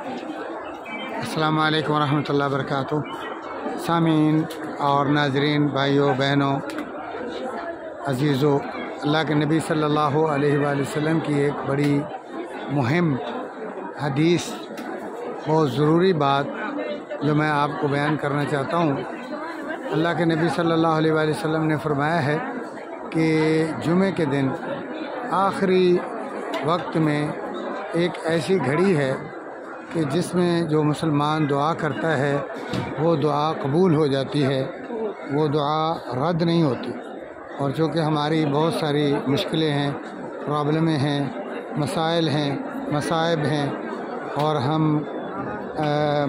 السلام علیکم ورحمۃ اللہ وبرکاتہ۔ سامعین اور ناظرین، بھائیوں بہنوں، عزیزو، اللہ کے نبی صلی اللہ علیہ وآلہ وسلم کی ایک بڑی مہم حدیث، بہت ضروری بات جو میں آپ کو بیان کرنا چاہتا ہوں۔ اللہ کے نبی صلی اللہ علیہ وآلہ وسلم نے فرمایا ہے کہ جمعے کے دن آخری وقت میں ایک ایسی گھڑی ہے کہ جس میں جو مسلمان دعا کرتا ہے وہ دعا قبول ہو جاتی ہے، وہ دعا رد نہیں ہوتی۔ اور چونکہ ہماری بہت ساری مشکلیں ہیں، پرابلمیں ہیں، مسائل ہیں، مصائب ہیں، اور ہم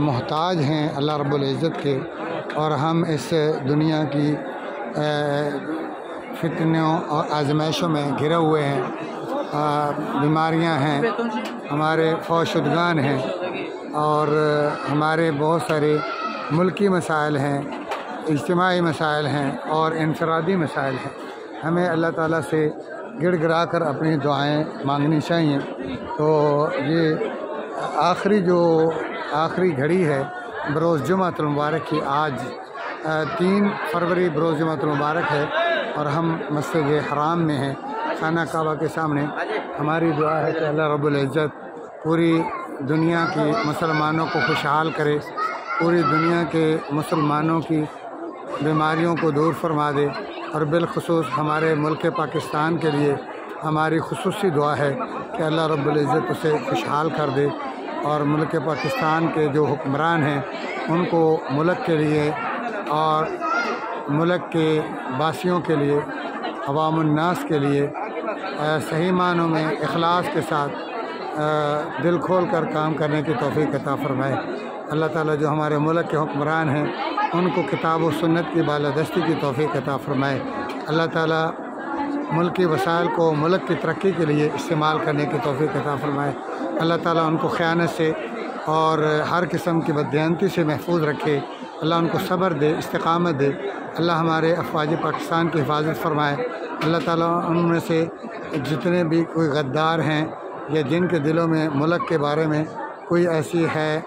محتاج ہیں اللہ رب العزت کے، اور ہم اس دنیا کی فتنوں اور آزمائشوں میں گھرے ہوئے ہیں، بیماریاں ہیں، ہمارے فوت شدگان ہیں، اور ہمارے بہت سارے ملکی مسائل ہیں، اجتماعی مسائل ہیں اور انفرادی مسائل ہیں۔ ہمیں اللہ تعالیٰ سے گڑ گڑا کر اپنی دعائیں مانگنی چاہیے۔ تو یہ آخری گھڑی ہے بروز جمعۃ المبارک کی۔ آج 3 فروری بروز جمعۃ المبارک ہے اور ہم مسجد حرام میں ہیں، خانہ کعبہ کے سامنے۔ ہماری دعا ہے کہ اللہ رب العزت پوری دنیا کی مسلمانوں کو خوشحال کرے، پوری دنیا کے مسلمانوں کی بیماریوں کو دور فرما دے، اور بالخصوص ہمارے ملک پاکستان کے لیے ہماری خصوصی دعا ہے کہ اللہ رب العزت اسے خوشحال کر دے، اور ملک پاکستان کے جو حکمران ہیں ان کو ملک کے لیے اور ملک کے باسیوں کے لیے، عوام الناس کے لیے صحیح معنوں میں اخلاص کے ساتھ دل کھول کر کام کرنے کی توفیق عطا فرمائے۔ اللہ تعالیٰ جو ہمارے ملک کے حکمران ہیں ان کو کتاب و سنت کی بالادستی کی توفیق عطا فرمائے۔ اللہ تعالیٰ ملکی وسائل کو ملک کی ترقی کے لیے استعمال کرنے کی توفیق عطا فرمائے۔ اللہ تعالیٰ ان کو خیانت سے اور ہر قسم کی بددیانتی سے محفوظ رکھے۔ اللہ ان کو صبر دے، استقامت دے۔ اللہ ہمارے افواج پاکستان کی حفاظت فرمائے۔ اللہ تعالیٰ ان میں سے جتنے بھی کوئی غدار ہیں یا جن کے دلوں میں ملک کے بارے میں کوئی ایسی ہے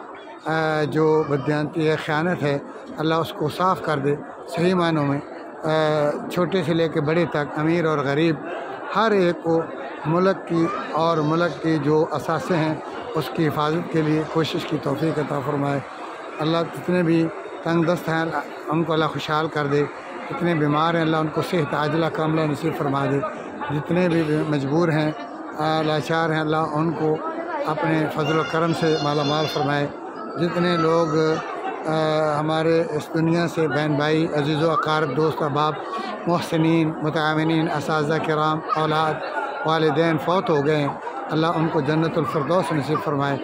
جو بددیانتی ہے، خیانت ہے، اللہ اس کو صاف کر دے۔ صحیح معنوں میں چھوٹے سے لے کے بڑے تک، امیر اور غریب، ہر ایک کو ملک کی اور ملک کی جو اثاثے ہیں اس کی حفاظت کے لیے کوشش کی توفیق عطا فرمائے۔ اللہ جتنے بھی تنگ دست ہیں ان کو اللہ خوشحال کر دے، جتنے بیمار ہیں اللہ ان کو صحت عاجلہ کاملہ نصیب فرما دے، جتنے بھی مجبور ہیں، لاچار ہیں، اللہ ان کو اپنے فضل و کرم سے مالا مال فرمائے۔ جتنے لوگ ہمارے اس دنیا سے بہن بھائی، عزیز و اقارب، دوست احباب، محسنین، متعاونین، اساتذہ کرام، اولاد، والدین فوت ہو گئے ہیں، اللہ ان کو جنت الفردوس نصیب فرمائے۔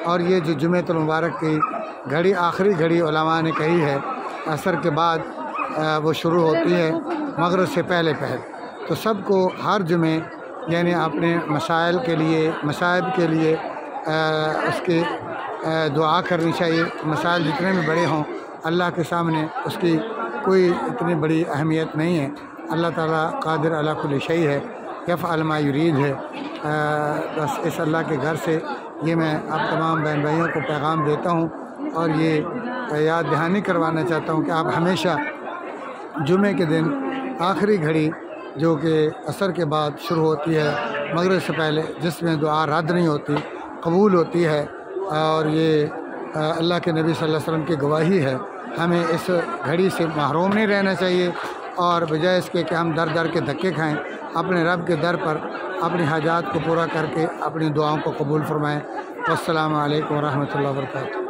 اور یہ جو جمعۃ المبارک کی گھڑی، آخری گھڑی علماء نے کہی ہے، عصر کے بعد وہ شروع ہوتی ہے مغرب سے پہلے تو سب کو ہر جمعے یعنی اپنے مسائل کے لیے، مصائب کے لیے اس کی دعا کرنی چاہیے۔ مسائل جتنے بھی بڑے ہوں اللہ کے سامنے اس کی کوئی اتنی بڑی اہمیت نہیں ہے۔ اللہ تعالیٰ قادر علی کل شیء ہے، یفعل ما یرید ہے۔ بس اس اللہ کے گھر سے یہ میں آپ تمام بہن بھائیوں کو پیغام دیتا ہوں، اور یہ یاد دہانی کروانا چاہتا ہوں کہ آپ ہمیشہ جمعے کے دن آخری گھڑی جو کہ عصر کے بعد شروع ہوتی ہے مغرب سے پہلے، جس میں دعا رد نہیں ہوتی، قبول ہوتی ہے، اور یہ اللہ کے نبی صلی اللہ علیہ وسلم کی گواہی ہے۔ ہمیں اس گھڑی سے محروم نہیں رہنا چاہیے، اور بجائے اس کے کہ ہم در در کے دھکے کھائیں، اپنے رب کے در پر اپنی حاجات کو پورا کر کے اپنی دعاؤں کو قبول فرمائیں۔ والسلام علیکم ورحمۃ اللہ وبرکاتہ۔